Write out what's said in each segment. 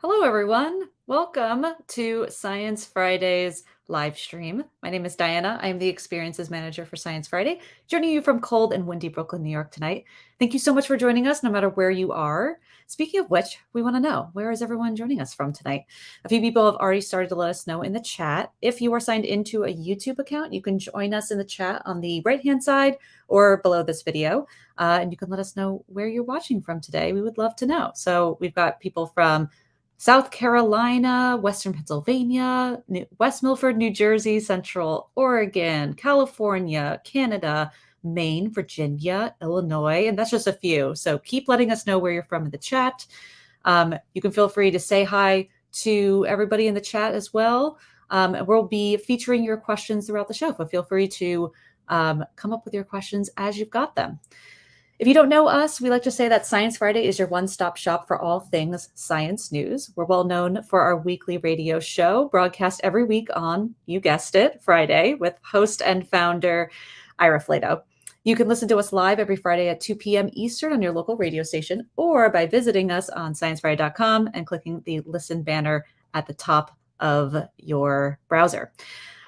Hello, everyone. Welcome to Science Friday's live stream. My name is Diana. I am the Experiences Manager for Science Friday, joining you from cold and windy Brooklyn, New York tonight. Thank you so much for joining us, no matter where you are. Speaking of which, we want to know, where is everyone joining us from tonight? A few people have already started to let us know in the chat. If you are signed into a YouTube account, you can join us in the chat on the right-hand side or below this video, and you can let us know where you're watching from today. We would love to know. So we've got people from South Carolina, Western Pennsylvania, West Milford, New Jersey, Central Oregon, California, Canada, Maine, Virginia, Illinois, and that's just a few. So keep letting us know where you're from in the chat. You can feel free to say hi to everybody in the chat as well. We'll be featuring your questions throughout the show, so feel free to come up with your questions as you've got them. If you don't know us, we like to say that Science Friday is your one-stop shop for all things science news. We're well known for our weekly radio show, broadcast every week on, you guessed it, Friday, with host and founder Ira Flato. You can listen to us live every Friday at 2 p.m. Eastern on your local radio station, or by visiting us on sciencefriday.com and clicking the listen banner at the top of your browser.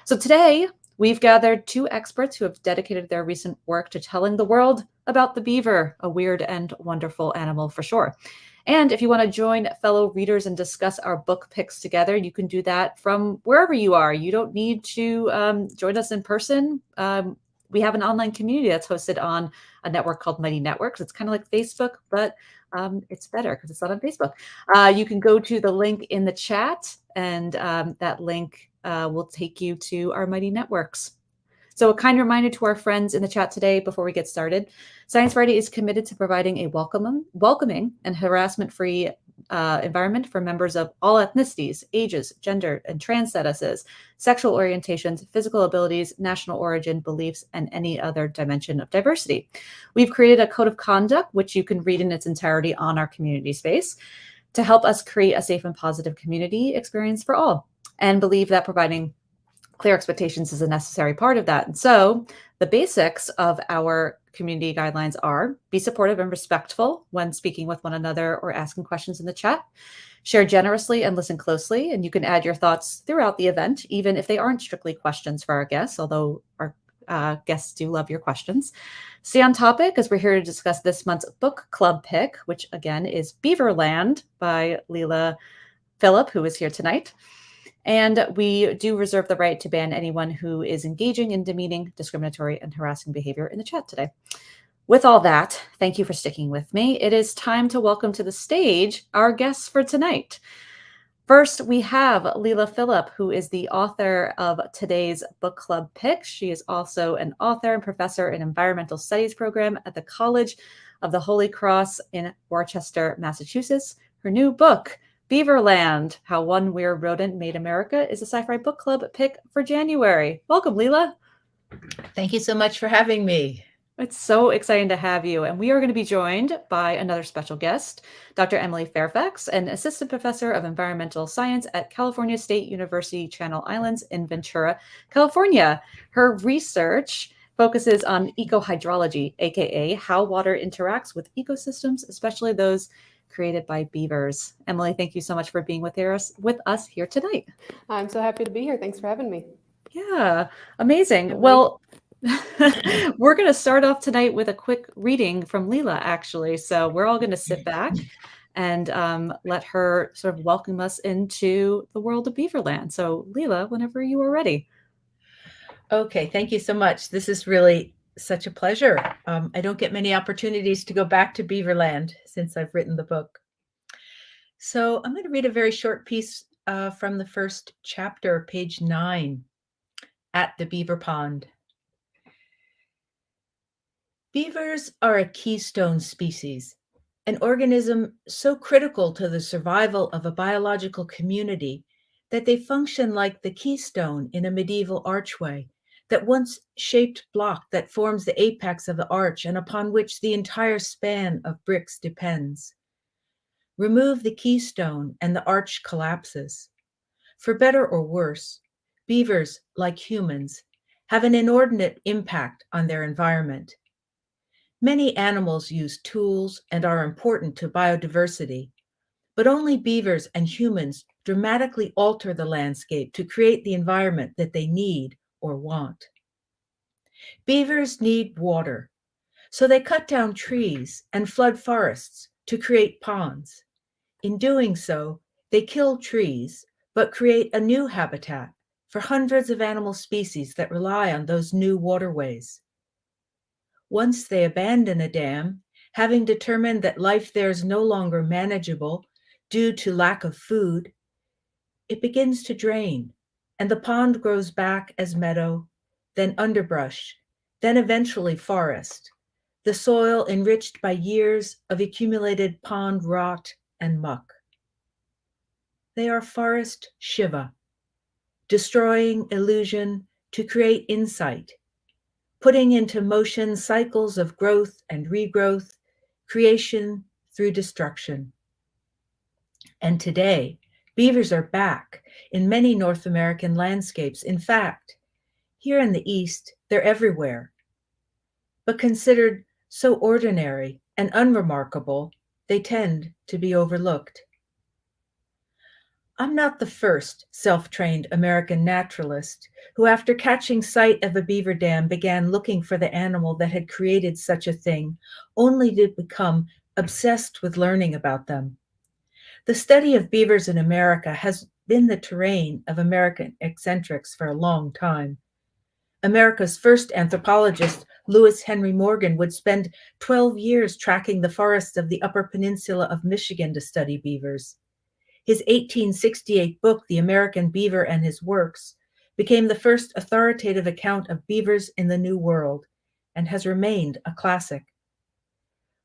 So today, we've gathered two experts who have dedicated their recent work to telling the world about the beaver, a weird and wonderful animal for sure. And if you want to join fellow readers and discuss our book picks together, you can do that from wherever you are. You don't need to join us in person. We have an online community that's hosted on a network called Mighty Networks. It's kind of like Facebook, but it's better because it's not on Facebook. You can go to the link in the chat, and that link will take you to our Mighty Networks. So a kind reminder to our friends in the chat today before we get started. Science Friday is committed to providing a welcoming and harassment-free environment for members of all ethnicities, ages, gender, and trans statuses, sexual orientations, physical abilities, national origin, beliefs, and any other dimension of diversity. We've created a code of conduct, which you can read in its entirety on our community space, to help us create a safe and positive community experience for all, and believe that providing clear expectations is a necessary part of that. And so the basics of our community guidelines are: be supportive and respectful when speaking with one another or asking questions in the chat, share generously and listen closely. And you can add your thoughts throughout the event, even if they aren't strictly questions for our guests, although our guests do love your questions. Stay on topic, as we're here to discuss this month's book club pick, which again is Beaverland by Leila Philip, who is here tonight. And we do reserve the right to ban anyone who is engaging in demeaning, discriminatory, and harassing behavior in the chat today. With all that, thank you for sticking with me. It is time to welcome to the stage our guests for tonight. First, we have Leila Philip, who is the author of today's book club pick. She is also an author and professor in environmental studies program at the College of the Holy Cross in Worcester, Massachusetts. Her new book, Beaverland, How One Weird Rodent Made America, is a SciFri Book Club pick for January. Welcome, Leila. Thank you so much for having me. It's so exciting to have you. And we are going to be joined by another special guest, Dr. Emily Fairfax, an assistant professor of environmental science at California State University Channel Islands in Ventura, California. Her research focuses on ecohydrology, aka how water interacts with ecosystems, especially those created by beavers. Emily, thank you so much for being with us here tonight. I'm so happy to be here. Thanks for having me. Yeah, amazing. Well, we're going to start off tonight with a quick reading from Leila, actually. So we're all going to sit back and let her sort of welcome us into the world of Beaverland. So Leila, whenever you are ready. Okay, thank you so much. This is really such a pleasure. I don't get many opportunities to go back to Beaverland since I've written the book. So I'm going to read a very short piece from the first chapter, page 9, At the Beaver Pond. Beavers are a keystone species, an organism so critical to the survival of a biological community that they function like the keystone in a medieval archway, that once shaped block that forms the apex of the arch and upon which the entire span of bricks depends. Remove the keystone and the arch collapses. For better or worse, beavers, like humans, have an inordinate impact on their environment. Many animals use tools and are important to biodiversity, But only beavers and humans dramatically alter the landscape to create the environment that they need or want. Beavers need water, so they cut down trees and flood forests to create ponds. In doing so, they kill trees, but create a new habitat for hundreds of animal species that rely on those new waterways. Once they abandon a dam, having determined that life there is no longer manageable due to lack of food, it begins to drain, and the pond grows back as meadow, then underbrush, then eventually forest, the soil enriched by years of accumulated pond rot and muck. They are forest Shiva, destroying illusion to create insight, putting into motion cycles of growth and regrowth, creation through destruction. And today, beavers are back in many North American landscapes. In fact, here in the East, they're everywhere. But considered so ordinary and unremarkable, they tend to be overlooked. I'm not the first self-trained American naturalist who, after catching sight of a beaver dam, began looking for the animal that had created such a thing, only to become obsessed with learning about them. The study of beavers in America has been the terrain of American eccentrics for a long time. America's first anthropologist, Lewis Henry Morgan, would spend 12 years tracking the forests of the Upper Peninsula of Michigan to study beavers. His 1868 book, The American Beaver and His Works, became the first authoritative account of beavers in the New World and has remained a classic.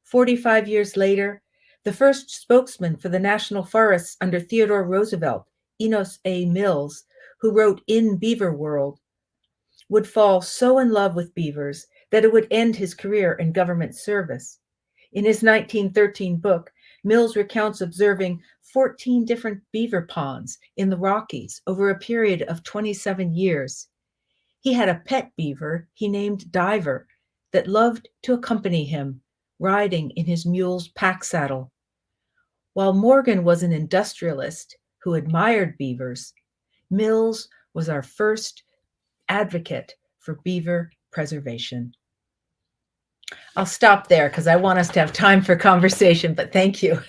45 years later, the first spokesman for the national forests under Theodore Roosevelt, Enos A. Mills, who wrote In Beaver World, would fall so in love with beavers that it would end his career in government service. In his 1913 book, Mills recounts observing 14 different beaver ponds in the Rockies over a period of 27 years. He had a pet beaver he named Diver that loved to accompany him, riding in his mule's pack saddle. While Morgan was an industrialist who admired beavers, Mills was our first advocate for beaver preservation. I'll stop there because I want us to have time for conversation, but thank you.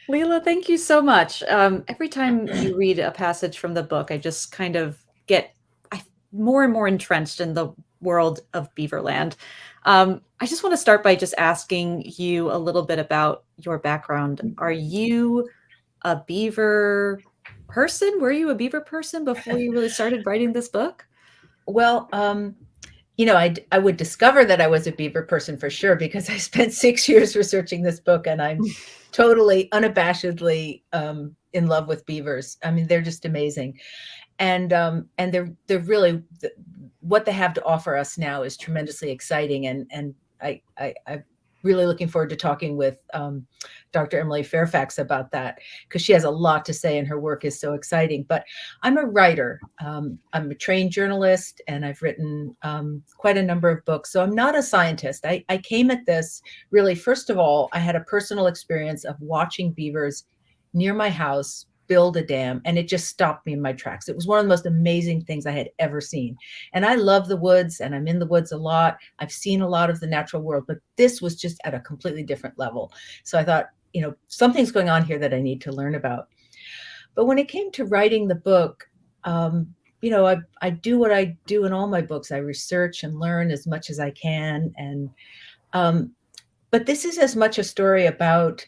Leila, thank you so much. Every time you read a passage from the book, I just kind of get more and more entrenched in the world of Beaverland. I just want to start by just asking you a little bit about your background. Are you a beaver person? Were you a beaver person before you really started writing this book? Well, I would discover that I was a beaver person for sure because I spent 6 years researching this book, and I'm totally unabashedly in love with beavers. I mean, they're just amazing, and they're really what they have to offer us now is tremendously exciting, and I'm really looking forward to talking with Dr. Emily Fairfax about that because she has a lot to say and her work is so exciting. But I'm a writer. I'm a trained journalist and I've written quite a number of books. So I'm not a scientist. I came at this really, first of all, I had a personal experience of watching beavers near my house build a dam, and it just stopped me in my tracks. It was one of the most amazing things I had ever seen. And I love the woods, and I'm in the woods a lot. I've seen a lot of the natural world, but this was just at a completely different level. So I thought, something's going on here that I need to learn about. But when it came to writing the book, I do what I do in all my books. I research and learn as much as I can. But this is as much a story about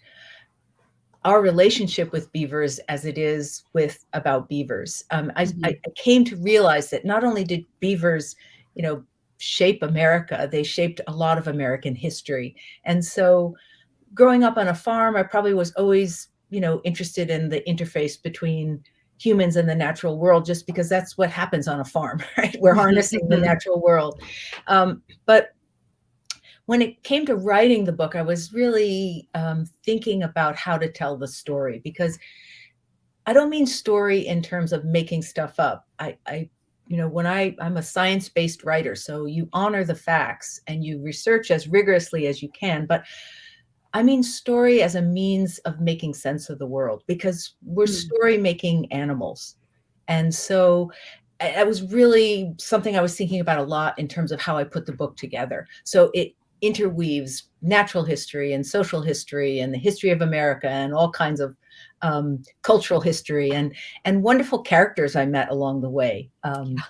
our relationship with beavers as it is about beavers. I came to realize that not only did beavers, shape America, they shaped a lot of American history. And so growing up on a farm, I probably was always, interested in the interface between humans and the natural world, just because that's what happens on a farm, right? We're harnessing the natural world. But when it came to writing the book, I was really thinking about how to tell the story, because I don't mean story in terms of making stuff up. I'm a science-based writer, so you honor the facts and you research as rigorously as you can. But I mean story as a means of making sense of the world, because we're story making animals. And so that was really something I was thinking about a lot in terms of how I put the book together. So it interweaves natural history and social history and the history of America and all kinds of cultural history and wonderful characters I met along the way.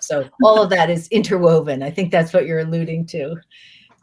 So all of that is interwoven. I think that's what you're alluding to.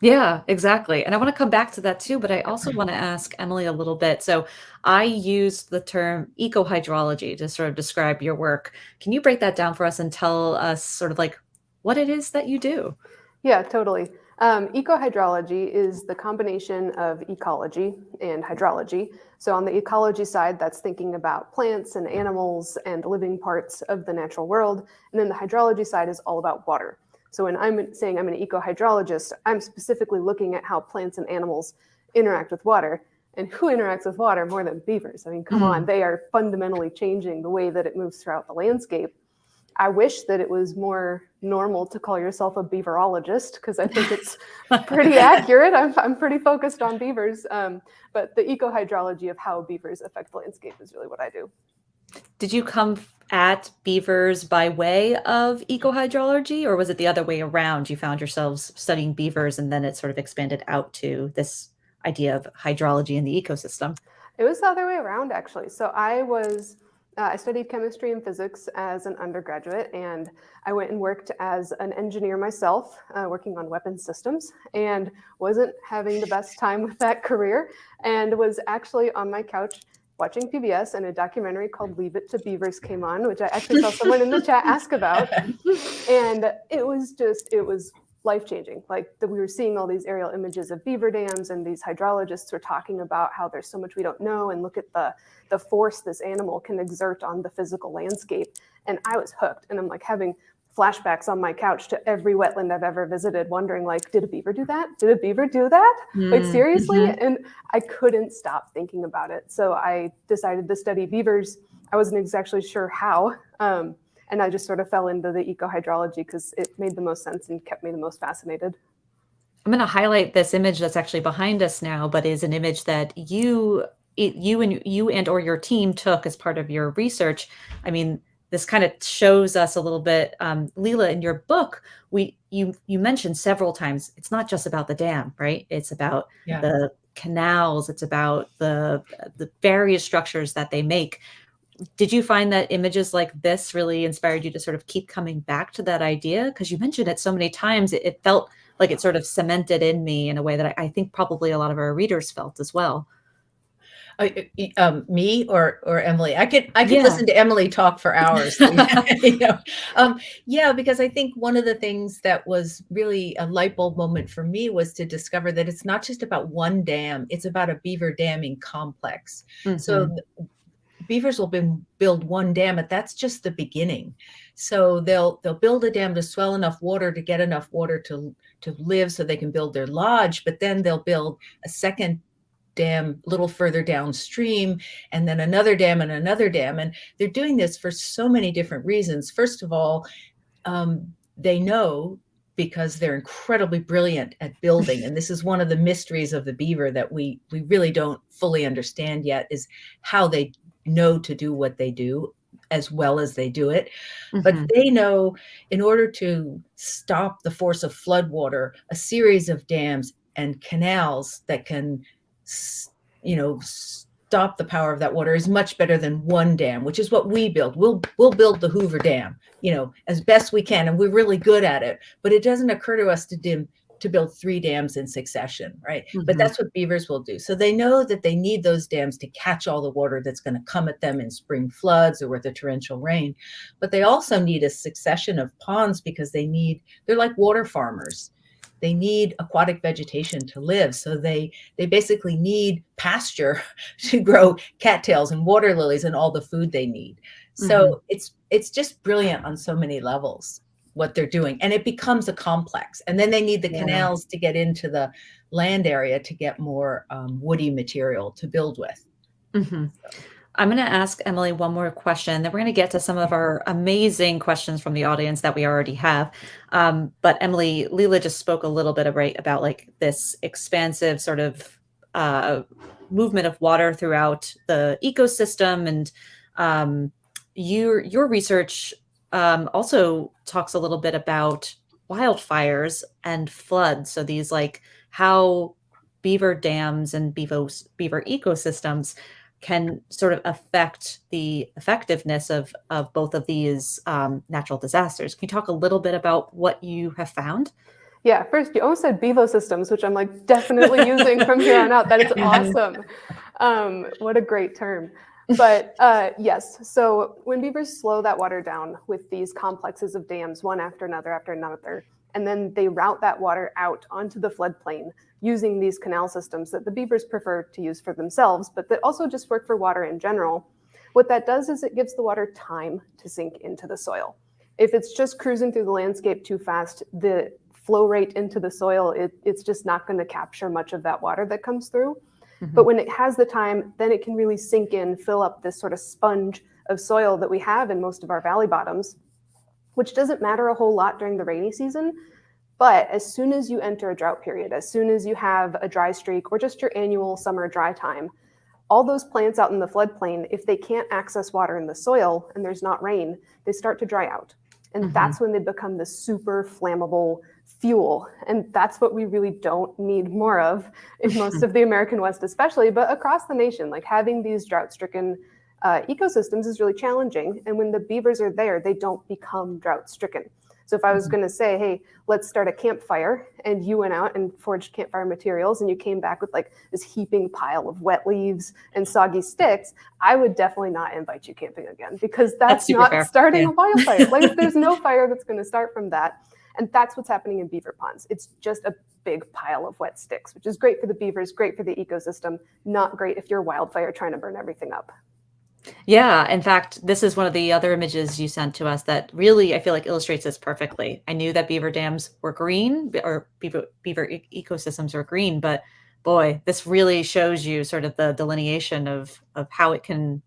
Yeah, exactly. And I want to come back to that too, but I also want to ask Emily a little bit. So I used the term ecohydrology to sort of describe your work. Can you break that down for us and tell us sort of like what it is that you do? Yeah, totally. Ecohydrology is the combination of ecology and hydrology. So on the ecology side, that's thinking about plants and animals and living parts of the natural world. And then the hydrology side is all about water. So when I'm saying I'm an ecohydrologist, I'm specifically looking at how plants and animals interact with water. And who interacts with water more than beavers? I mean, come on, they are fundamentally changing the way that it moves throughout the landscape. I wish that it was more normal to call yourself a beaverologist, because I think it's pretty accurate. I'm pretty focused on beavers, but the ecohydrology of how beavers affect the landscape is really what I do. Did you come at beavers by way of ecohydrology, or was it the other way around? You found yourselves studying beavers and then it sort of expanded out to this idea of hydrology in the ecosystem? It was the other way around, actually. So I studied chemistry and physics as an undergraduate, and I went and worked as an engineer myself, working on weapons systems, and wasn't having the best time with that career, and was actually on my couch watching PBS, and a documentary called Leave It to Beavers came on, which I actually saw someone in the chat ask about. And it was life-changing. Like we were seeing all these aerial images of beaver dams, and these hydrologists were talking about how there's so much we don't know, and look at the force this animal can exert on the physical landscape. And I was hooked, and I'm like having flashbacks on my couch to every wetland I've ever visited, wondering like, did a beaver do that? Did a beaver do that? Like seriously? And I couldn't stop thinking about it. So I decided to study beavers. I wasn't exactly sure how. And I just sort of fell into the ecohydrology because it made the most sense and kept me the most fascinated. I'm going to highlight this image that's actually behind us now, but is an image that you and or your team took as part of your research. I mean, this kind of shows us a little bit. Leila, in your book, you mentioned several times, it's not just about the dam, right? It's about the canals. It's about the various structures that they make. Did you find that images like this really inspired you to sort of keep coming back to that idea? Because you mentioned it so many times, it felt like it sort of cemented in me in a way that I think probably a lot of our readers felt as well. Me or Emily? I could Yeah. listen to Emily talk for hours. Yeah, because I think one of the things that was really a light bulb moment for me was to discover that it's not just about one dam; it's about a beaver damming complex. So beavers will build one dam, but that's just the beginning. So they'll build a dam to swell enough water to get enough water to live, so they can build their lodge. But then they'll build a second dam a little further downstream, and then another dam and another dam. And they're doing this for so many different reasons. First of all, they know, because they're incredibly brilliant at building. And this is one of the mysteries of the beaver that we really don't fully understand yet, is how they know to do what they do as well as they do it. But they know, in order to stop the force of floodwater, a series of dams and canals that can stop the power of that water is much better than one dam, which is what we build. We'll build the Hoover Dam, as best we can, and we're really good at it. But it doesn't occur to us to build 3 dams in succession, right? But that's what beavers will do. So they know that they need those dams to catch all the water that's going to come at them in spring floods or with the torrential rain. But they also need a succession of ponds, because they're like water farmers. They need aquatic vegetation to live. So they basically need pasture to grow cattails and water lilies and all the food they need. So it's just brilliant on so many levels what they're doing, and it becomes a complex. And then they need the canals to get into the land area to get more woody material to build with. I'm going to ask Emily one more question, then we're going to get to some of our amazing questions from the audience that we already have. But Emily, Leila just spoke a little bit about like this expansive sort of movement of water throughout the ecosystem. And your research also talks a little bit about wildfires and floods. So these like how beaver dams and beaver ecosystems can sort of affect the effectiveness of both of these natural disasters. Can you talk a little bit about what you have found? Yeah, first, you almost said bevo systems, which I'm like definitely using from here on out. That is awesome. What a great term. But yes, so when beavers slow that water down with these complexes of dams, one after another, and then they route that water out onto the floodplain using these canal systems that the beavers prefer to use for themselves, but that also just work for water in general. What that does is it gives the water time to sink into the soil. If it's just cruising through the landscape too fast, the flow rate into the soil, it's just not going to capture much of that water that comes through. Mm-hmm. But when it has the time, then it can really sink in, fill up this sort of sponge of soil that we have in most of our valley bottoms, which doesn't matter a whole lot during the rainy season. But as soon as you enter a drought period, as soon as you have a dry streak or just your annual summer dry time, all those plants out in the floodplain, if they can't access water in the soil and there's not rain, they start to dry out. And that's when they become the super flammable fuel. And that's what we really don't need more of in most of the American West, especially, but across the nation. Like having these drought-stricken ecosystems is really challenging. And when the beavers are there, they don't become drought-stricken. So if I was going to say, hey, let's start a campfire, and you went out and forged campfire materials and you came back with like this heaping pile of wet leaves and soggy sticks, I would definitely not invite you camping again, because that's not fair. Starting a wildfire. Like there's no fire that's going to start from that. And that's what's happening in beaver ponds. It's just a big pile of wet sticks, which is great for the beavers, great for the ecosystem, not great if you're a wildfire trying to burn everything up. Yeah, in fact, this is one of the other images you sent to us that really, I feel like, illustrates this perfectly. I knew that beaver dams were green, or beaver ecosystems were green, but boy, this really shows you sort of the delineation of how it can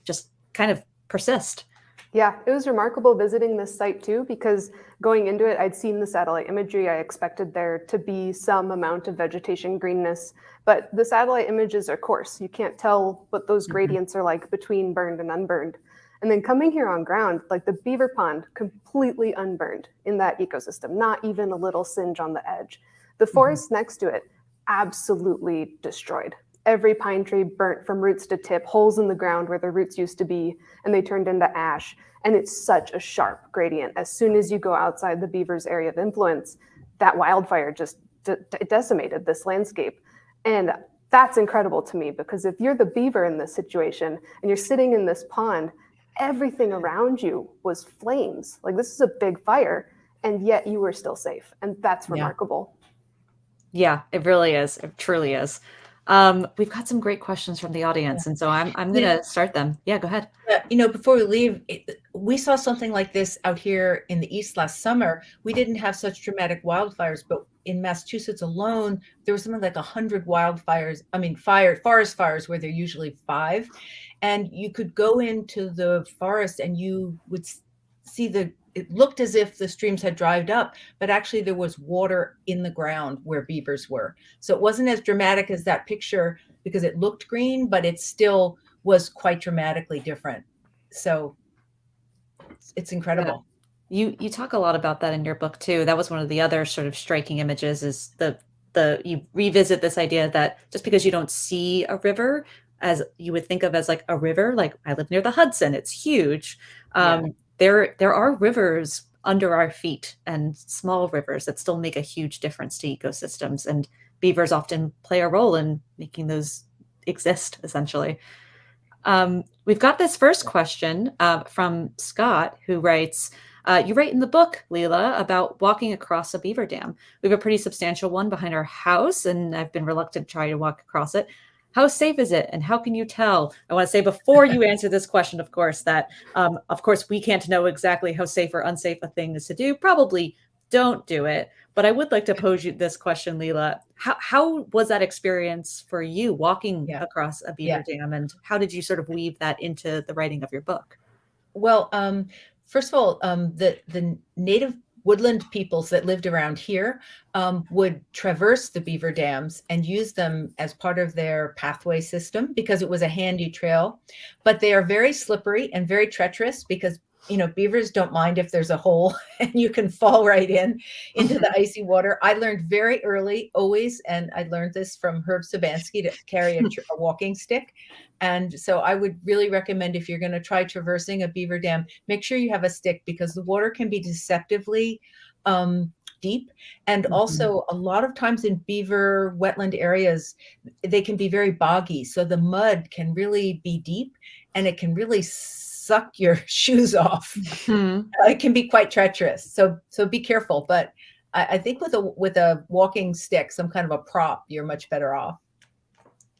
just kind of persist. Yeah, it was remarkable visiting this site too, because going into it, I'd seen the satellite imagery. I expected there to be some amount of vegetation greenness, but the satellite images are coarse. You can't tell what those gradients are like between burned and unburned. And then coming here on ground, like the beaver pond, completely unburned in that ecosystem, not even a little singe on the edge. The forest next to it, absolutely destroyed. Every pine tree burnt from roots to tip, holes in the ground where the roots used to be, and they turned into ash. And it's such a sharp gradient. As soon as you go outside the beaver's area of influence, that wildfire just decimated this landscape. And that's incredible to me, because if you're the beaver in this situation and you're sitting in this pond, everything around you was flames. Like this is a big fire, and yet you were still safe. And that's remarkable. Yeah, it really is. It truly is. We've got some great questions from the audience, and so I'm going to start them. Yeah, go ahead. Before we leave, we saw something like this out here in the East last summer. We didn't have such dramatic wildfires, but in Massachusetts alone, there was something like 100 wildfires. I mean, forest fires, where there are usually 5. And you could go into the forest and you would see it looked as if the streams had dried up, but actually there was water in the ground where beavers were. So it wasn't as dramatic as that picture because it looked green, but it still was quite dramatically different. So it's incredible. Yeah. You talk a lot about that in your book too. That was one of the other sort of striking images, is you revisit this idea that just because you don't see a river as you would think of as like a river, like I live near the Hudson, it's huge. There are rivers under our feet, and small rivers that still make a huge difference to ecosystems, and beavers often play a role in making those exist, essentially. We've got this first question from Scott, who writes, you write in the book, Leila, about walking across a beaver dam. We have a pretty substantial one behind our house, and I've been reluctant to try to walk across it. How safe is it, and how can you tell? I want to say before you answer this question, of course, that of course we can't know exactly how safe or unsafe a thing is to do. Probably don't do it. But I would like to pose you this question, Leila. How was that experience for you walking across a beaver dam, and how did you sort of weave that into the writing of your book? Well, first of all, the native woodland peoples that lived around here would traverse the beaver dams and use them as part of their pathway system because it was a handy trail. But they are very slippery and very treacherous because, you know, beavers don't mind if there's a hole and you can fall right into the icy water. I learned very early, always, and I learned this from Herb Sabansky, to carry a walking stick. And so I would really recommend, if you're going to try traversing a beaver dam, make sure you have a stick, because the water can be deceptively deep. And also a lot of times in beaver wetland areas, they can be very boggy. So the mud can really be deep and it can really suck your shoes off. It can be quite treacherous. So be careful. But I think with a walking stick, some kind of a prop, you're much better off.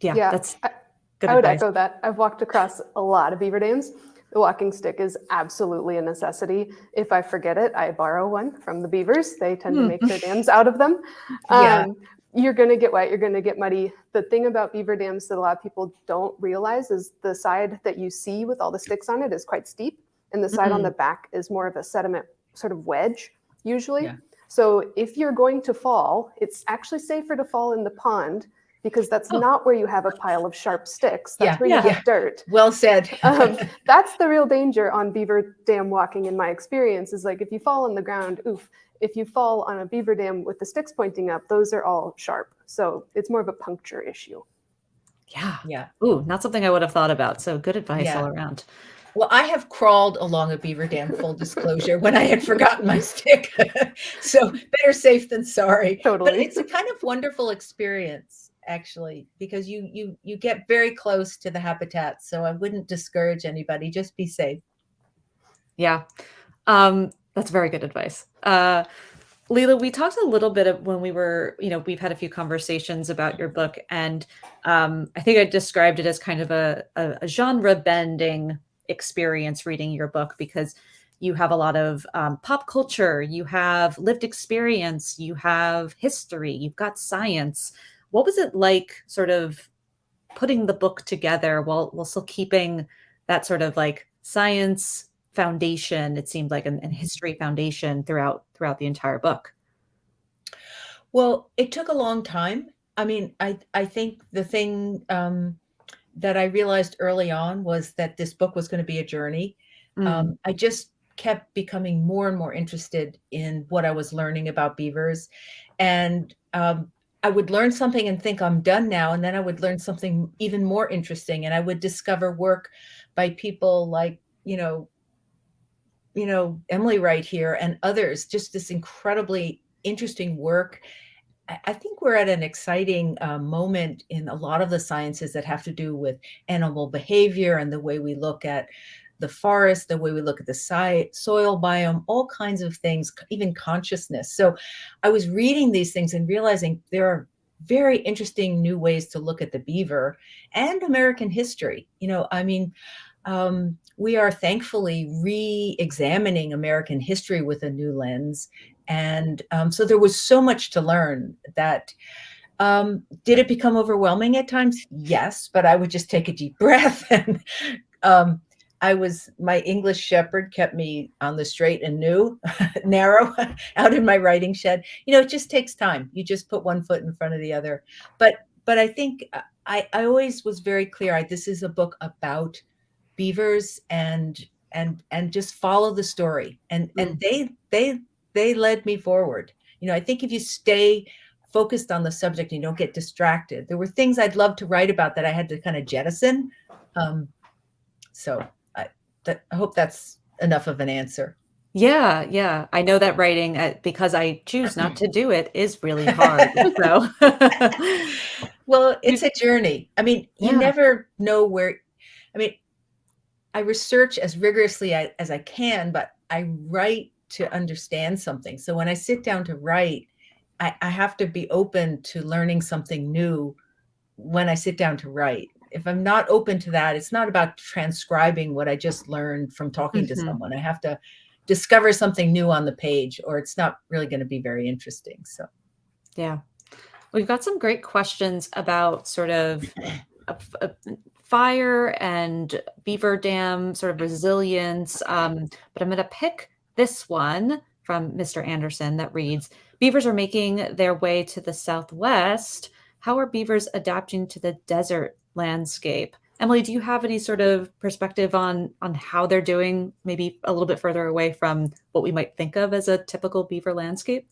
Yeah, that's good I would advice. echo that. I've walked across a lot of beaver dams. The walking stick is absolutely a necessity. If I forget it, I borrow one from the beavers. They tend to make their dams out of them. Yeah. You're going to get wet. You're going to get muddy. The thing about beaver dams that a lot of people don't realize is the side that you see with all the sticks on it is quite steep, and the side on the back is more of a sediment sort of wedge, usually. Yeah. So if you're going to fall, it's actually safer to fall in the pond, because that's not where you have a pile of sharp sticks. That's where you have dirt. Well said. That's the real danger on beaver dam walking, in my experience, is like if you fall on the ground, oof. If you fall on a beaver dam with the sticks pointing up, those are all sharp. So it's more of a puncture issue. Yeah. Ooh, not something I would have thought about. So good advice all around. Well, I have crawled along a beaver dam, full disclosure, when I had forgotten my stick. So better safe than sorry. Totally. But it's a kind of wonderful experience, actually, because you get very close to the habitat. So I wouldn't discourage anybody. Just be safe. Yeah. That's very good advice. Leila, we talked a little bit when we were, we've had a few conversations about your book, and I think I described it as kind of a genre bending experience reading your book, because you have a lot of pop culture, you have lived experience, you have history, you've got science. What was it like sort of putting the book together while still keeping that sort of like science foundation, it seemed like, and history foundation throughout the entire book? Well, it took a long time. I mean, I think the thing that I realized early on was that this book was going to be a journey. I just kept becoming more and more interested in what I was learning about beavers. And I would learn something and think I'm done now. And then I would learn something even more interesting. And I would discover work by people like, Emily right here and others, just this incredibly interesting work. I think we're at an exciting moment in a lot of the sciences that have to do with animal behavior and the way we look at the forest, the way we look at the soil biome, all kinds of things, even consciousness. So I was reading these things and realizing there are very interesting new ways to look at the beaver and American history. We are thankfully re-examining American history with a new lens. And so there was so much to learn that, did it become overwhelming at times? Yes, but I would just take a deep breath. And my English shepherd kept me on the straight and narrow out in my writing shed. It just takes time. You just put one foot in front of the other. But I think I always was very clear. This is a book about beavers and just follow the story. And they led me forward. I think if you stay focused on the subject and you don't get distracted, there were things I'd love to write about that I had to kind of jettison. So I hope that's enough of an answer. Yeah. I know that writing, because I choose not to do it, is really hard. So, well, it's a journey. I mean, you never know where. I mean, I research as rigorously as I can, but I write to understand something. So when I sit down to write, I have to be open to learning something new when I sit down to write. If I'm not open to that, it's not about transcribing what I just learned from talking to someone. I have to discover something new on the page, or it's not really going to be very interesting. So, yeah, we've got some great questions about sort of fire and beaver dam sort of resilience. But I'm going to pick this one from Mr. Anderson that reads, beavers are making their way to the southwest. How are beavers adapting to the desert landscape? Emily, do you have any sort of perspective on how they're doing, maybe a little bit further away from what we might think of as a typical beaver landscape?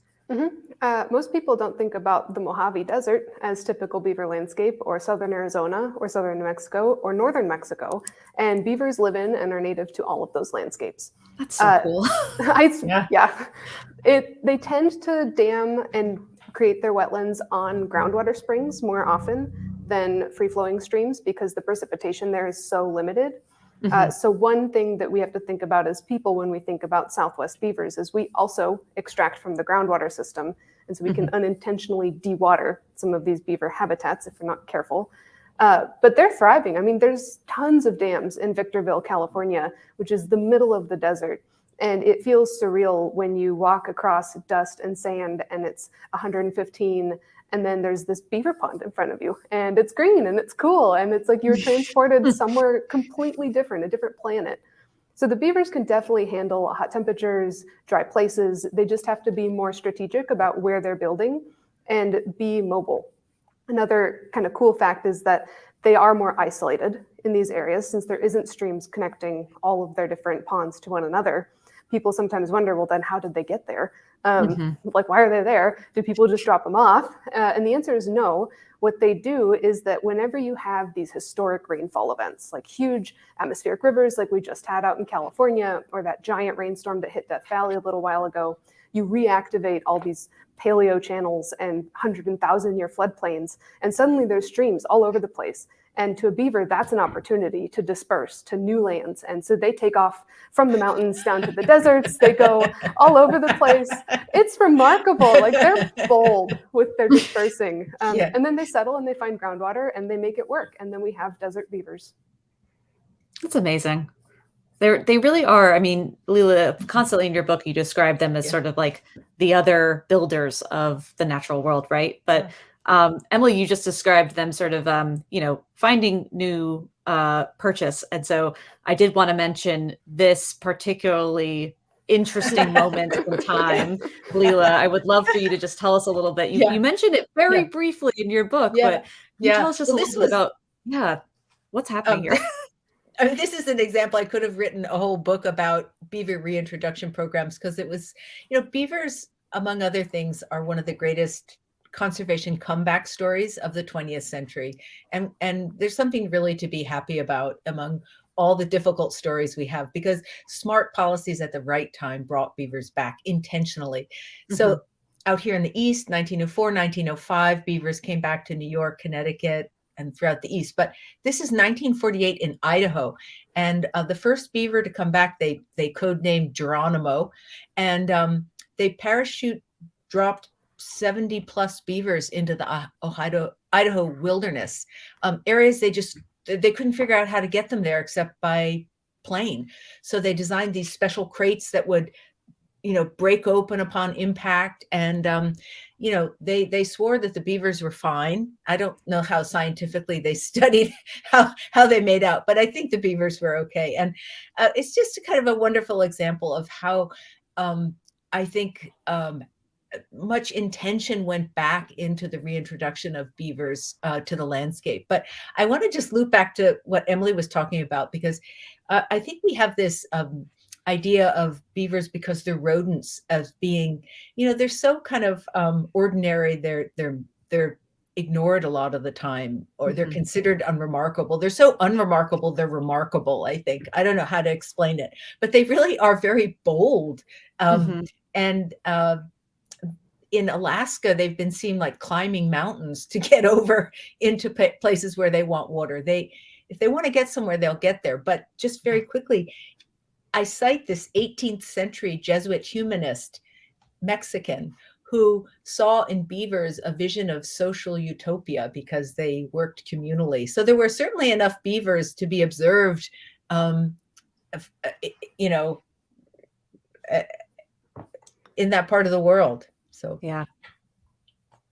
Most people don't think about the Mojave Desert as typical beaver landscape, or southern Arizona, or southern New Mexico, or northern Mexico. And beavers live in and are native to all of those landscapes. That's so cool. They tend to dam and create their wetlands on groundwater springs more often than free-flowing streams because the precipitation there is so limited. So one thing that we have to think about as people when we think about Southwest beavers is we also extract from the groundwater system. And so we can unintentionally dewater some of these beaver habitats if we're not careful. But they're thriving. I mean, there's tons of dams in Victorville, California, which is the middle of the desert. And it feels surreal when you walk across dust and sand and it's 115 and then there's this beaver pond in front of you and it's green and it's cool and it's like you're transported somewhere completely different, a different planet. So the beavers can definitely handle hot temperatures, dry places. They just have to be more strategic about where they're building and be mobile. Another kind of cool fact is that they are more isolated in these areas since there isn't streams connecting all of their different ponds to one another. People sometimes wonder, well, then how did they get there? Like, why are they there? Do people just drop them off? And the answer is no. What they do is that whenever you have these historic rainfall events, like huge atmospheric rivers like we just had out in California, or that giant rainstorm that hit Death Valley a little while ago, you reactivate all these paleo channels and 100,000-year floodplains, and suddenly there's streams all over the place. And to a beaver, that's an opportunity to disperse to new lands. And so they take off from the mountains down to the deserts. They go all over the place. It's remarkable. Like, they're bold with their dispersing. And then they settle and they find groundwater and they make it work. And then we have desert beavers. That's amazing. They really are. I mean, Leila, constantly in your book, you describe them as sort of like the other builders of the natural world, right? But Emily, you just described them sort of, finding new purchase. And so I did want to mention this particularly interesting moment in time. Leila, I would love for you to just tell us a little bit. You mentioned it very briefly in your book, but can you tell us just a little bit about, what's happening here? I mean, this is an example. I could have written a whole book about beaver reintroduction programs because it was, beavers, among other things, are one of the greatest conservation comeback stories of the 20th century. And there's something really to be happy about among all the difficult stories we have, because smart policies at the right time brought beavers back intentionally. So out here in the East, 1904, 1905, beavers came back to New York, Connecticut, and throughout the East. But this is 1948 in Idaho. And the first beaver to come back, they codenamed Geronimo. And they parachute dropped 70 plus beavers into the Idaho wilderness, areas they couldn't figure out how to get them there except by plane. So they designed these special crates that would, break open upon impact. And, they swore that the beavers were fine. I don't know how scientifically they studied how they made out, but I think the beavers were okay. And it's just a kind of a wonderful example of how I think much intention went back into the reintroduction of beavers to the landscape. But I want to just loop back to what Emily was talking about, because I think we have this idea of beavers, because they're rodents, as being, they're so kind of ordinary. They're ignored a lot of the time, or they're considered unremarkable. They're so unremarkable, they're remarkable, I think. I don't know how to explain it, but they really are very bold. And in Alaska, they've been seen like climbing mountains to get over into places where they want water. If they want to get somewhere, they'll get there. But just very quickly, I cite this 18th century Jesuit humanist, Mexican, who saw in beavers a vision of social utopia because they worked communally. So there were certainly enough beavers to be observed, in that part of the world. So yeah.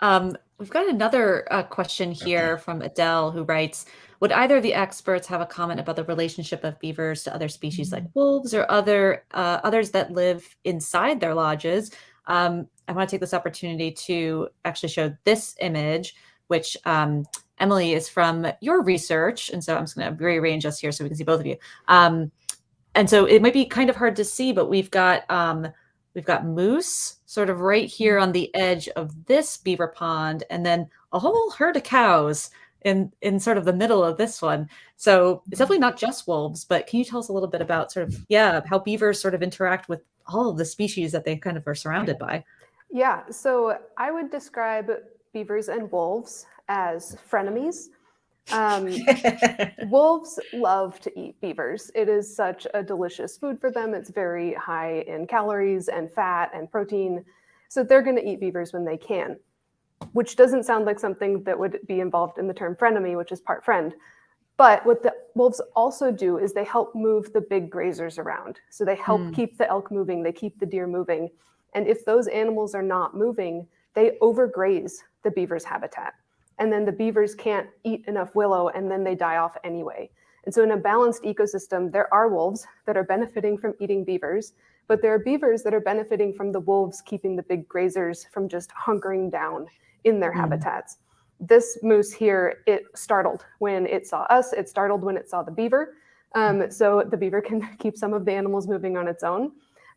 We've got another question here from Adele, who writes, would either of the experts have a comment about the relationship of beavers to other species like wolves or others that live inside their lodges? I want to take this opportunity to actually show this image, which Emily is from your research. And so I'm just going to rearrange us here so we can see both of you. And so it might be kind of hard to see, but we've got moose sort of right here on the edge of this beaver pond, and then a whole herd of cows in sort of the middle of this one. So it's definitely not just wolves, but can you tell us a little bit about sort of, how beavers sort of interact with all of the species that they kind of are surrounded by? Yeah, so I would describe beavers and wolves as frenemies. Wolves love to eat beavers. It is such a delicious food for them. It's very high in calories and fat and protein. So they're going to eat beavers when they can, which doesn't sound like something that would be involved in the term frenemy, which is part friend. But what the wolves also do is they help move the big grazers around. So they help keep the elk moving, they keep the deer moving. And if those animals are not moving, they overgraze the beaver's habitat. And then the beavers can't eat enough willow, and then they die off anyway. And so in a balanced ecosystem, there are wolves that are benefiting from eating beavers, but there are beavers that are benefiting from the wolves keeping the big grazers from just hunkering down in their habitats. This moose here, it startled when it saw us. It startled when it saw the beaver. So the beaver can keep some of the animals moving on its own.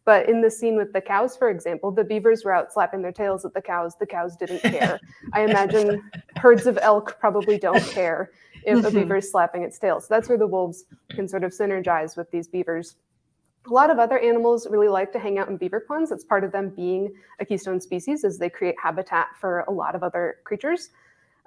But in the scene with the cows, for example, the beavers were out slapping their tails at the cows. The cows didn't care. I imagine herds of elk probably don't care if a beaver is slapping its tail. So that's where the wolves can sort of synergize with these beavers. A lot of other animals really like to hang out in beaver ponds. It's part of them being a keystone species, as they create habitat for a lot of other creatures.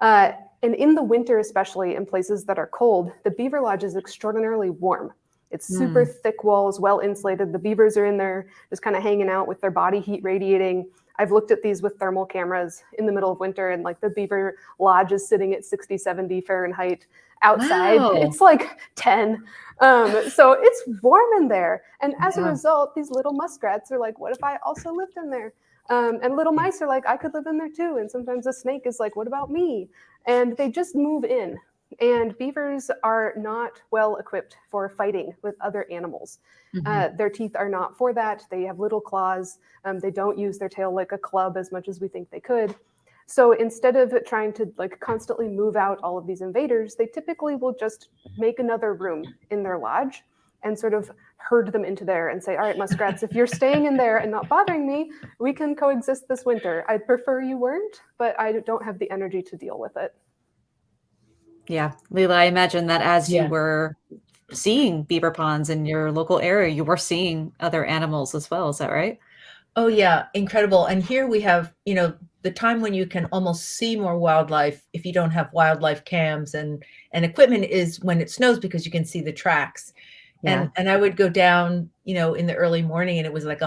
And in the winter, especially in places that are cold, the beaver lodge is extraordinarily warm. It's super thick walls, well insulated. The beavers are in there just kind of hanging out with their body heat radiating. I've looked at these with thermal cameras in the middle of winter, and like the beaver lodge is sitting at 60, 70 Fahrenheit. Outside, it's like 10. So it's warm in there. And as a result, these little muskrats are like, what if I also lived in there? And little mice are like, I could live in there too. And sometimes a snake is like, what about me? And they just move in. And beavers are not well equipped for fighting with other animals. Their teeth are not for that. They have little claws. They don't use their tail like a club as much as we think they could. So instead of trying to like constantly move out all of these invaders, they typically will just make another room in their lodge and sort of herd them into there and say, all right, muskrats, if you're staying in there and not bothering me, we can coexist this winter. I'd prefer you weren't, but I don't have the energy to deal with it. Yeah, Leila, I imagine that as you were seeing beaver ponds in your local area, you were seeing other animals as well. Is that right? Oh yeah, incredible. And here we have, the time when you can almost see more wildlife if you don't have wildlife cams and equipment is when it snows, because you can see the tracks. Yeah. And I would go down, in the early morning, and it was like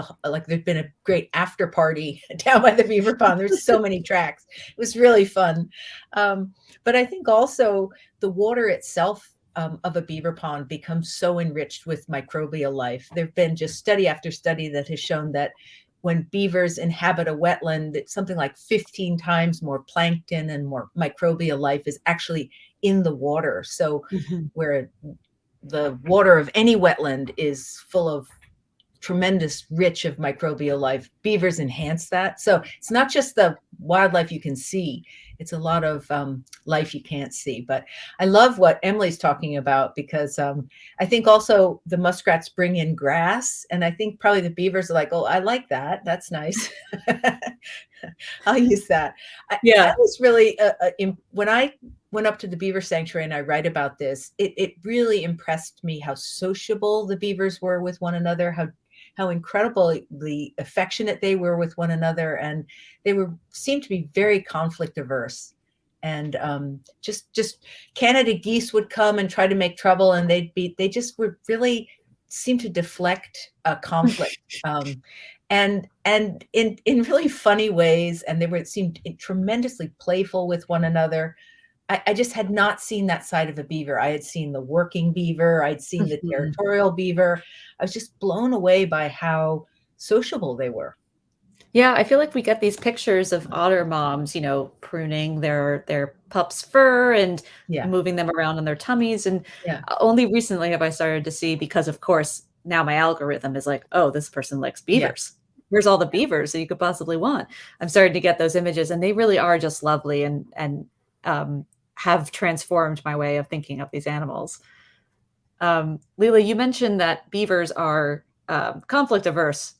there'd been a great after party down by the beaver pond. There's so many tracks. It was really fun. But I think also the water itself of a beaver pond becomes so enriched with microbial life. There've been just study after study that has shown that when beavers inhabit a wetland, it's something like 15 times more plankton and more microbial life is actually in the water. So where the water of any wetland is full of tremendous rich of microbial life, beavers enhance that. So it's not just the wildlife you can see, it's a lot of life you can't see. But I love what Emily's talking about, because I think also the muskrats bring in grass, and I think probably the beavers are like, oh, I like that, that's nice. I'll use that. I was really when I went up to the beaver sanctuary and I write about this, it really impressed me how sociable the beavers were with one another, how incredibly affectionate they were with one another, and they seemed to be very conflict averse. And just Canada geese would come and try to make trouble, and they just would really seem to deflect a conflict. And in really funny ways, and seemed tremendously playful with one another. I just had not seen that side of a beaver. I had seen the working beaver. I'd seen the territorial beaver. I was just blown away by how sociable they were. Yeah, I feel like we get these pictures of otter moms, pruning their pups' fur and Yeah, moving them around on their tummies. And yeah, only recently have I started to see, because of course now my algorithm is like, oh, this person likes yeah, beavers. Where's all the beavers that you could possibly want? I'm starting to get those images, and they really are just lovely, and um, have transformed my way of thinking of these animals. Leila, you mentioned that beavers are conflict averse.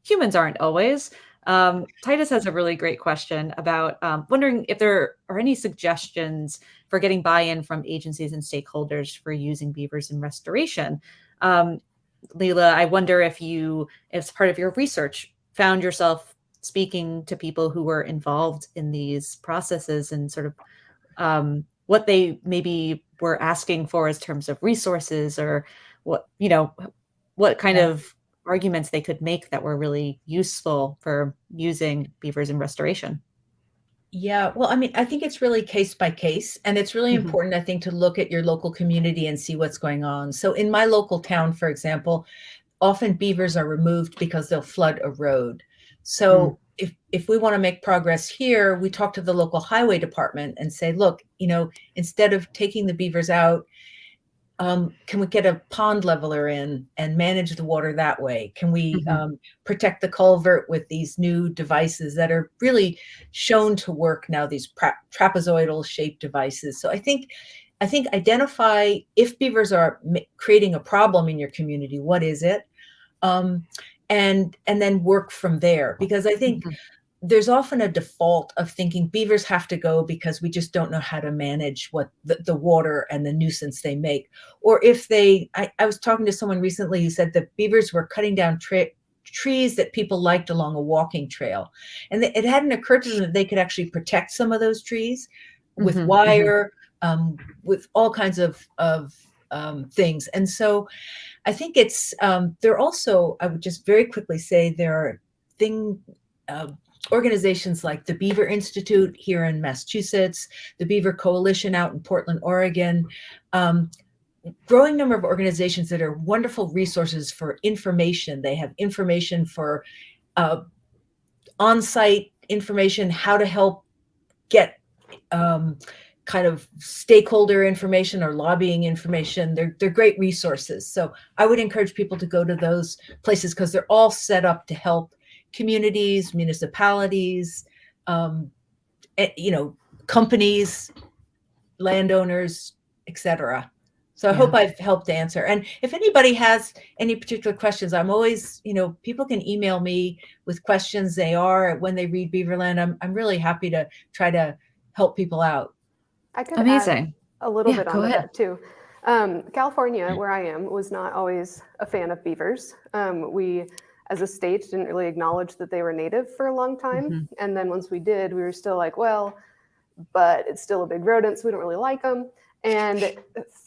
Humans aren't always. Titus has a really great question about wondering if there are any suggestions for getting buy-in from agencies and stakeholders for using beavers in restoration. Um, Leila, I wonder if you, as part of your research, found yourself speaking to people who were involved in these processes, and sort of what they maybe were asking for as terms of resources, or what what kind yeah. of arguments they could make that were really useful for using beavers in restoration. Yeah, well, I mean, I think it's really case by case, and it's really Mhm, important, I think, to look at your local community and see what's going on. So in my local town, for example, often beavers are removed because they'll flood a road. mm, So if we want to make progress here, we talk to the local highway department and say, look, instead of taking the beavers out, can we get a pond leveler in and manage the water that way? Can we mhm, protect the culvert with these new devices that are really shown to work now? These trapezoidal shaped devices. So I think identify if beavers are creating a problem in your community. What is it? Um, and then work from there, because I think mhm, there's often a default of thinking beavers have to go because we just don't know how to manage what the water and the nuisance they make. Or if I was talking to someone recently who said that beavers were cutting down trees that people liked along a walking trail. And it hadn't occurred to them that they could actually protect some of those trees with mhm, mhm. wire, with all kinds of things. And so I think there also, I would just very quickly say there are thing, uh, organizations like the Beaver Institute here in Massachusetts, the Beaver Coalition out in Portland, Oregon, um, growing number of organizations that are wonderful resources for information. They have information for uh, on-site information, how to help get um, kind of stakeholder information or lobbying information. They're great resources. So I would encourage people to go to those places because they're all set up to help communities, municipalities, um, companies, landowners, etc. So I Yeah. hope I've helped answer. And if anybody has any particular questions, I'm always, people can email me with questions they are when they read Beaverland. I'm really happy to try to help people out. I could add Amazing. a little Yeah, bit go onto ahead. that too. California, where I am, was not always a fan of beavers. We, as a state, didn't really acknowledge that they were native for a long time. Mhm, And then once we did, we were still like, well, but it's still a big rodent, so we don't really like them. And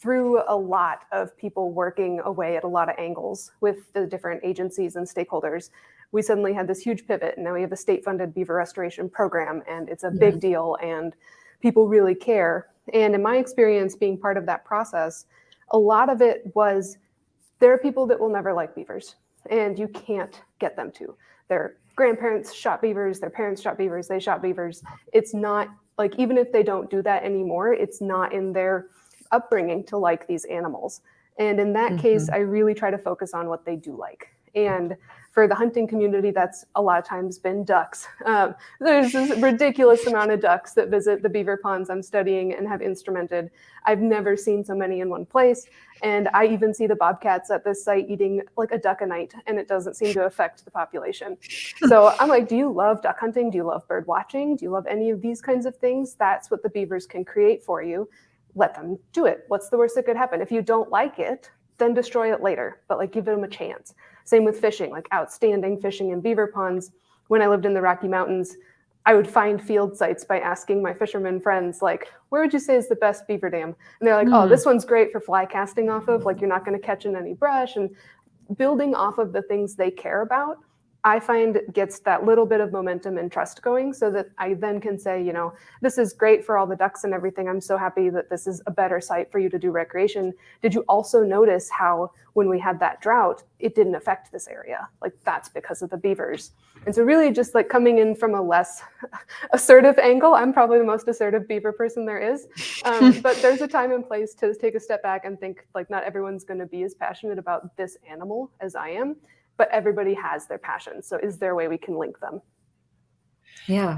through a lot of people working away at a lot of angles with the different agencies and stakeholders, we suddenly had this huge pivot. And now we have a state funded beaver restoration program, and it's a Yeah. big deal, and people really care. And in my experience, being part of that process, a lot of it was there are people that will never like beavers, and you can't get them to. Their grandparents shot beavers, their parents shot beavers, they shot beavers. It's not like, even if they don't do that anymore, it's not in their upbringing to like these animals. And in that case, mhm. I really try to focus on what they do like. And for the hunting community, that's a lot of times been ducks. There's this ridiculous amount of ducks that visit the beaver ponds I'm studying and have instrumented. I've never seen so many in one place. And I even see the bobcats at this site eating like a duck a night, and it doesn't seem to affect the population. So I'm like, do you love duck hunting? Do you love bird watching? Do you love any of these kinds of things? That's what the beavers can create for you. Let them do it. What's the worst that could happen? If you don't like it, then destroy it later, but like give them a chance. Same with fishing, like outstanding fishing in beaver ponds. When I lived in the Rocky Mountains, I would find field sites by asking my fisherman friends, like, where would you say is the best beaver dam? And they're like, oh, Mm, this one's great for fly casting off of, like you're not going to catch in any brush. And building off of the things they care about I find gets that little bit of momentum and trust going, so that I then can say, you know, this is great for all the ducks and everything. I'm so happy that this is a better site for you to do recreation. Did you also notice how when we had that drought, it didn't affect this area? Like, that's because of the beavers. And so really just like coming in from a less assertive angle. I'm probably the most assertive beaver person there is. But there's a time and place to take a step back and think, like, not everyone's going to be as passionate about this animal as I am, but everybody has their passion. So is there a way we can link them? Yeah.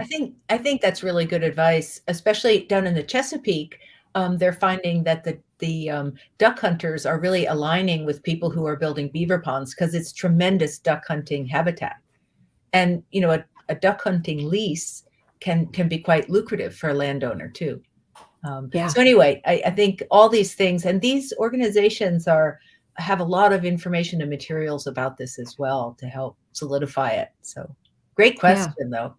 I think that's really good advice, especially down in the Chesapeake. They're finding that the duck hunters are really aligning with people who are building beaver ponds because it's tremendous duck hunting habitat. And you know, a duck hunting lease can be quite lucrative for a landowner too. Yeah. So anyway, I think all these things, and these organizations have a lot of information and materials about this as well to help solidify it. So great Yeah. question though.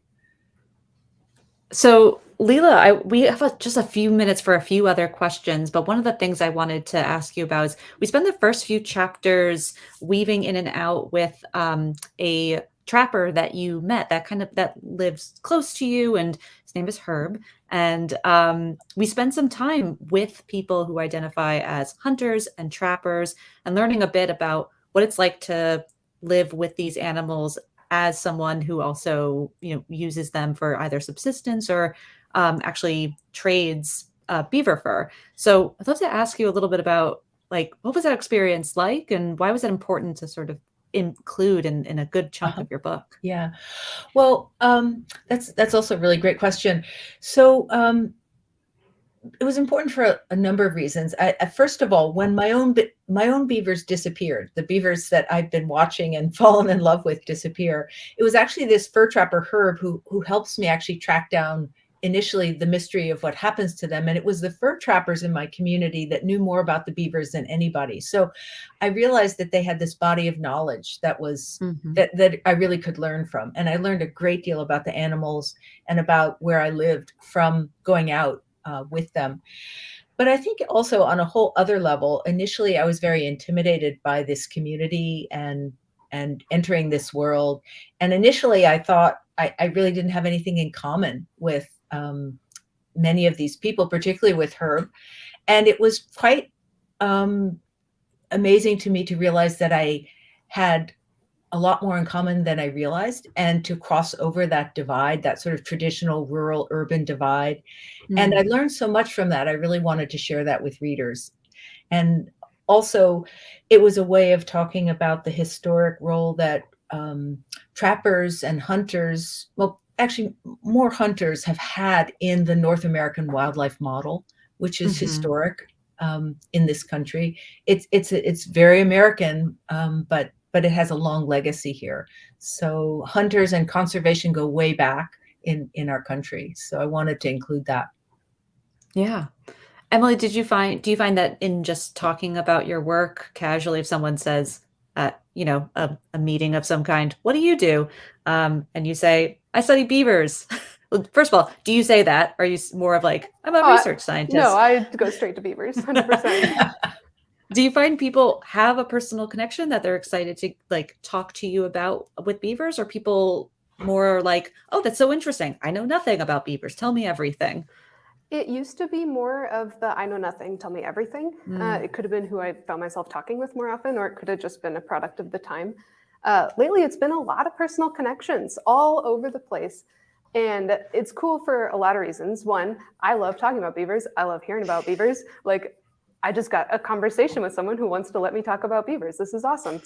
So, Leila, we have just a few minutes for a few other questions, but one of the things I wanted to ask you about is we spend the first few chapters weaving in and out with a trapper that you met that lives close to you, and his name is Herb. And we spend some time with people who identify as hunters and trappers and learning a bit about what it's like to live with these animals as someone who also, uses them for either subsistence or actually trades beaver fur. So I'd love to ask you a little bit about, like, what was that experience like, and why was it important to sort of include in a good chunk Uh-huh. of your book? Yeah. Well, that's also a really great question. So it was important for a number of reasons. First of all, when my own beavers disappeared, the beavers that I've been watching and fallen in love with disappear, it was actually this fur trapper Herb who helps me actually track down initially the mystery of what happens to them. And it was the fur trappers in my community that knew more about the beavers than anybody. So I realized that they had this body of knowledge that was Hmm. that I really could learn from. And I learned a great deal about the animals and about where I lived from going out with them. But I think also on a whole other level, initially I was very intimidated by this community and entering this world. And initially I thought I really didn't have anything in common with many of these people, particularly with Herb. And it was quite amazing to me to realize that I had a lot more in common than I realized, and to cross over that divide, that sort of traditional rural urban divide. And I Mm. learned so much from that. I really wanted to share that with readers. And also, it was a way of talking about the historic role that trappers and hunters, well, actually, more hunters have had in the North American wildlife model, which is Hmm. historic in this country. It's very American, but it has a long legacy here. So hunters and conservation go way back in our country. So I wanted to include that. Yeah. Emily, do you find that in just talking about your work casually, if someone says at, a meeting of some kind, what do you do? And you say, I study beavers. Well, first of all, do you say that? Or are you more of like, I'm a Oh, research no, scientist? I go straight to beavers, 100%. Do you find people have a personal connection that they're excited to, like, talk to you about with beavers, or people more like, oh, that's so interesting. I know nothing about beavers. Tell me everything. It used to be more of the I know nothing, tell me everything. Mm, It could have been who I found myself talking with more often, or it could have just been a product of the time. Lately, it's been a lot of personal connections all over the place. And it's cool for a lot of reasons. One, I love talking about beavers. I love hearing about beavers. Like, I just got a conversation with someone who wants to let me talk about beavers. This is awesome.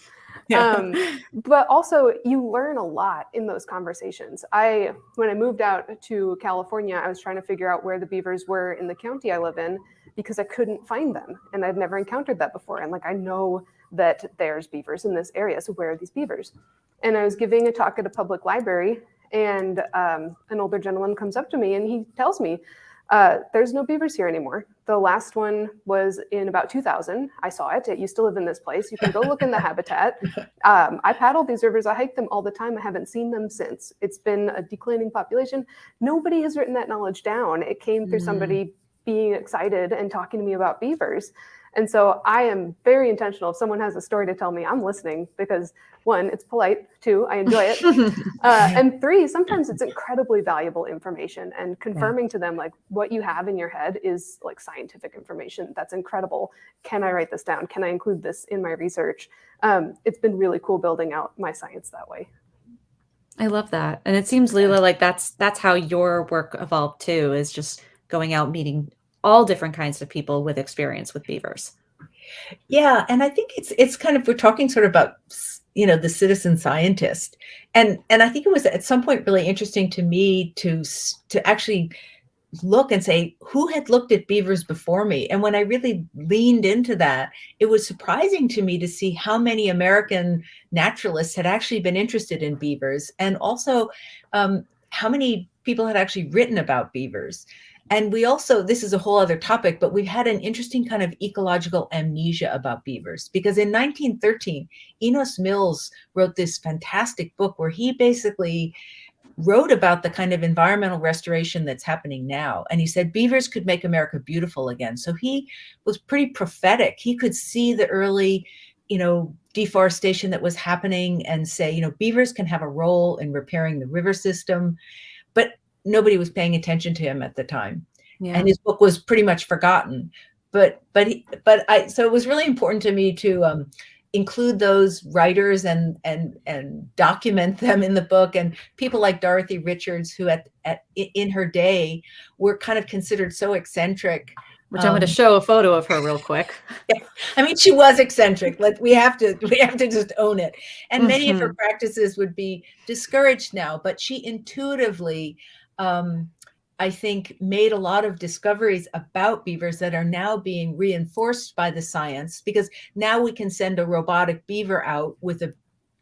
Yeah. But also, you learn a lot in those conversations. When I moved out to California, I was trying to figure out where the beavers were in the county I live in because I couldn't find them, and I'd never encountered that before. And like, I know that there's beavers in this area, so where are these beavers? And I was giving a talk at a public library, and an older gentleman comes up to me and he tells me, there's no beavers here anymore. The last one was in about 2000. I saw it. It used to live in this place. You can go look in the habitat. I paddle these rivers. I hike them all the time. I haven't seen them since. It's been a declining population. Nobody has written that knowledge down. It came through mm, somebody being excited and talking to me about beavers. And so I am very intentional. If someone has a story to tell me, I'm listening, because one, it's polite. Two, I enjoy it. And three, sometimes it's incredibly valuable information, and confirming to them like what you have in your head is like scientific information. That's incredible. Can I write this down? Can I include this in my research? It's been really cool building out my science that way. I love that. And it seems, Leila, like that's how your work evolved too, is just going out meeting all different kinds of people with experience with beavers. Yeah, and I think it's kind of, we're talking sort of about, the citizen scientist, and I think it was at some point really interesting to me to actually look and say, who had looked at beavers before me? And when I really leaned into that, it was surprising to me to see how many American naturalists had actually been interested in beavers, and also how many people had actually written about beavers. And we also, this is a whole other topic, but we've had an interesting kind of ecological amnesia about beavers, because in 1913, Enos Mills wrote this fantastic book where he basically wrote about the kind of environmental restoration that's happening now. And he said beavers could make America beautiful again. So he was pretty prophetic. He could see the early, deforestation that was happening and say, beavers can have a role in repairing the river system. But nobody was paying attention to him at the time. Yeah. And his book was pretty much forgotten. So it was really important to me to include those writers and document them in the book. And people like Dorothy Richards, who in her day were kind of considered so eccentric. Which I'm going to show a photo of her real quick. Yeah. I mean, she was eccentric. Like we have to just own it. And many of her practices would be discouraged now, but she intuitively, I think, made a lot of discoveries about beavers that are now being reinforced by the science, because now we can send a robotic beaver out with a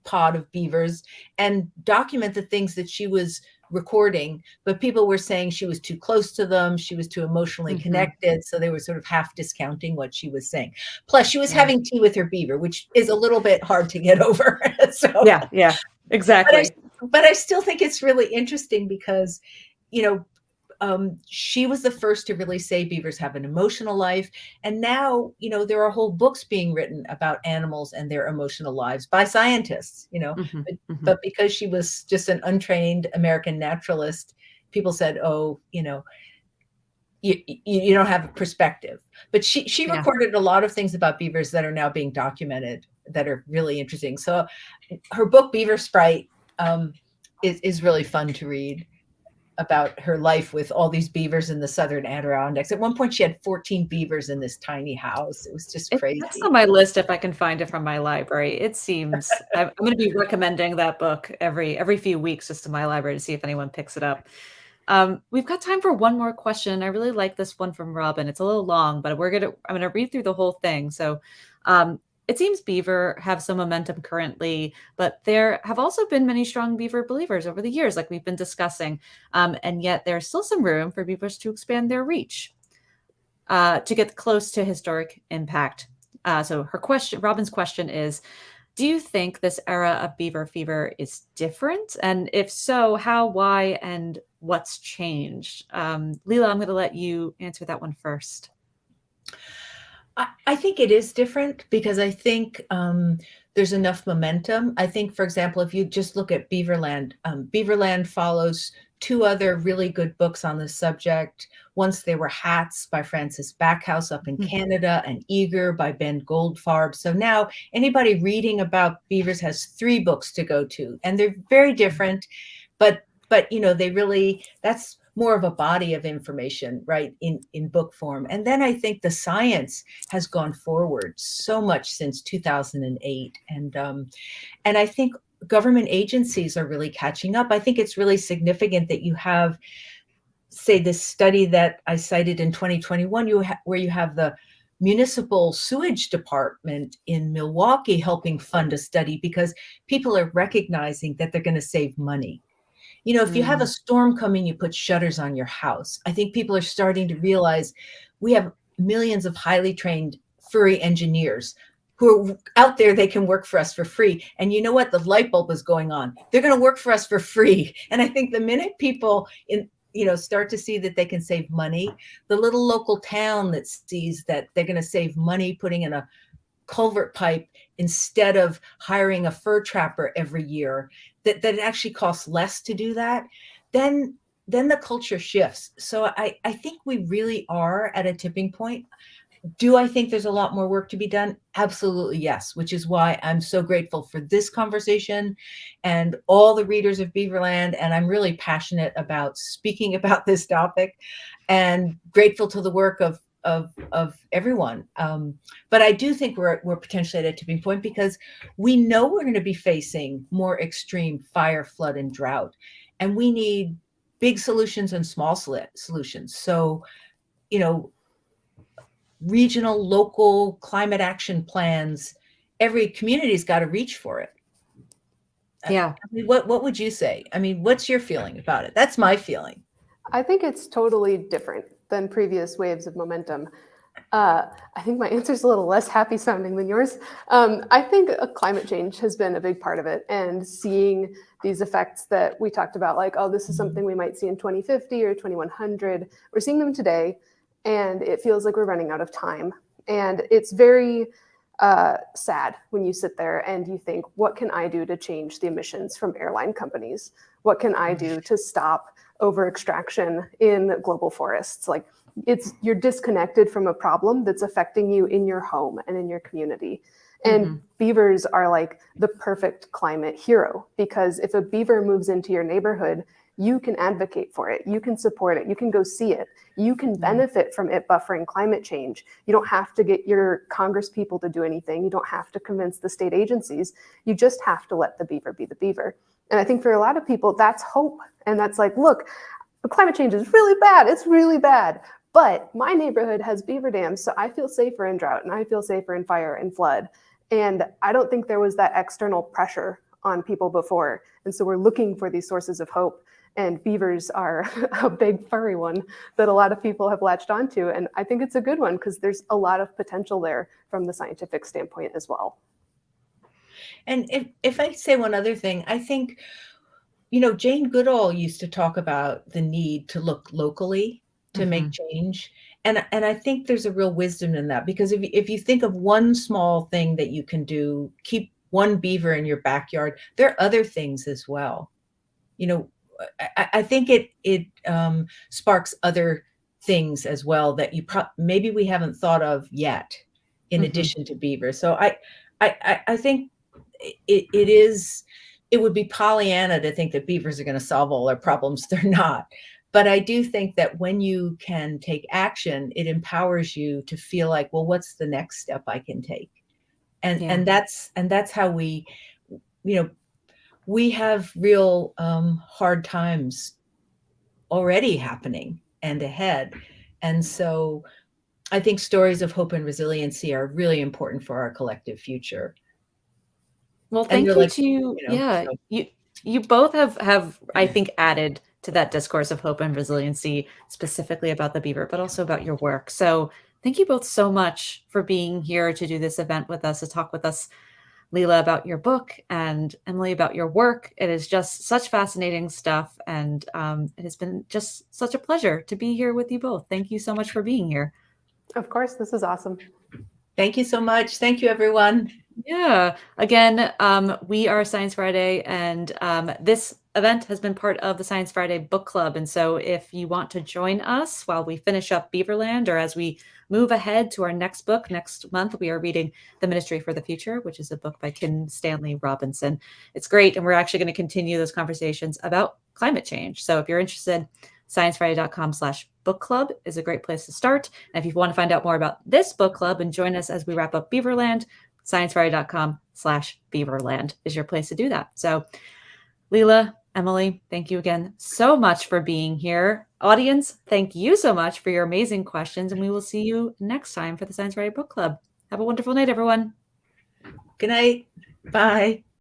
pod of beavers and document the things that she was recording, but people were saying she was too close to them, she was too emotionally connected, so they were sort of half discounting what she was saying. Plus she was having tea with her beaver, which is a little bit hard to get over. So yeah, exactly. But I still think it's really interesting because she was the first to really say beavers have an emotional life. And now, there are whole books being written about animals and their emotional lives by scientists, but because she was just an untrained American naturalist, people said, oh, you don't have a perspective. But she recorded a lot of things about beavers that are now being documented that are really interesting. So her book, Beaver Sprite, is really fun to read, about her life with all these beavers in the southern Adirondacks. At one point she had 14 beavers in this tiny house. It was just crazy. That's on my list if I can find it from my library. It seems I'm going to be recommending that book every few weeks just to my library to see if anyone picks it up. We've got time for one more question. I really like this one from Robin. It's a little long, but I'm going to read through the whole thing. So it seems beaver have some momentum currently, but there have also been many strong beaver believers over the years, like we've been discussing. And yet there's still some room for beavers to expand their reach, to get close to historic impact. So Robin's question is, do you think this era of beaver fever is different? And if so, how, why, and what's changed? Leila, I'm going to let you answer that one first. I think it is different because I think there's enough momentum. I think, for example, if you just look at Beaverland, Beaverland follows two other really good books on the subject. Once There Were Hats by Francis Backhouse up in Canada, and Eager by Ben Goldfarb. So now anybody reading about beavers has 3 books to go to, and they're very different, but they really, that's more of a body of information, right, in book form. And then I think the science has gone forward so much since 2008. And I think government agencies are really catching up. I think it's really significant that you have, say, this study that I cited in 2021, where you have the municipal sewage department in Milwaukee helping fund a study because people are recognizing that they're going to save money. If you have a storm coming, you put shutters on your house. I think people are starting to realize we have millions of highly trained furry engineers who are out there. They can work for us for free. And you know what? The light bulb is going on. They're going to work for us for free. And I think the minute people start to see that they can save money. The little local town that sees that they're going to save money putting in a culvert pipe instead of hiring a fur trapper every year, that it actually costs less to do that, then the culture shifts. So I think we really are at a tipping point. Do I think there's a lot more work to be done? Absolutely, yes, which is why I'm so grateful for this conversation and all the readers of Beaverland. And I'm really passionate about speaking about this topic and grateful to the work of everyone. But I do think we're potentially at a tipping point because we know we're going to be facing more extreme fire, flood, and drought. And we need big solutions and small solutions. So, regional, local climate action plans, every community's got to reach for it. Yeah. What would you say? I mean, what's your feeling about it? That's my feeling. I think it's totally different than previous waves of momentum. I think my answer is a little less happy sounding than yours. I think climate change has been a big part of it, and seeing these effects that we talked about, like, oh, this is something we might see in 2050 or 2100. We're seeing them today, and it feels like we're running out of time. And it's very sad when you sit there and you think, what can I do to change the emissions from airline companies? What can I do to stop over extraction in global forests? Like, you're disconnected from a problem that's affecting you in your home and in your community. And beavers are like the perfect climate hero, because if a beaver moves into your neighborhood, you can advocate for it, you can support it, you can go see it, you can benefit from it buffering climate change. You don't have to get your Congress people to do anything. You don't have to convince the state agencies. You just have to let the beaver be the beaver. And I think for a lot of people, that's hope. And that's like, look, climate change is really bad. It's really bad. But my neighborhood has beaver dams, so I feel safer in drought, and I feel safer in fire and flood. And I don't think there was that external pressure on people before. And so we're looking for these sources of hope. And beavers are a big furry one that a lot of people have latched onto. And I think it's a good one because there's a lot of potential there from the scientific standpoint as well. And if I say one other thing, I think, Jane Goodall used to talk about the need to look locally to make change. And I think there's a real wisdom in that, because if you think of one small thing that you can do, keep one beaver in your backyard, there are other things as well. I think it sparks other things as well that maybe we haven't thought of yet, in addition to beaver. So I think it would be Pollyanna to think that beavers are going to solve all our problems. They're not. But I do think that when you can take action, it empowers you to feel like, well, what's the next step I can take? And that's how we have real hard times already happening and ahead. And so I think stories of hope and resiliency are really important for our collective future. Well, thank you you both have I think added to that discourse of hope and resiliency, specifically about the beaver, but also about your work. So thank you both so much for being here to do this event with us, to talk with us, Leila, about your book, and Emily, about your work. It is just such fascinating stuff. And it has been just such a pleasure to be here with you both. Thank you so much for being here. Of course, this is awesome. Thank you so much. Thank you, everyone. Yeah. Again, we are Science Friday, and this event has been part of the Science Friday Book Club. And so if you want to join us while we finish up Beaverland, or as we move ahead to our next book next month, we are reading The Ministry for the Future, which is a book by Kim Stanley Robinson. It's great. And we're actually going to continue those conversations about climate change. So if you're interested, sciencefriday.com/book club is a great place to start. And if you want to find out more about this book club and join us as we wrap up Beaverland, sciencefriday.com/Beaverland is your place to do that. So Leila, Emily, thank you again so much for being here. Audience, thank you so much for your amazing questions. And we will see you next time for the Science Friday Book Club. Have a wonderful night, everyone. Good night. Bye.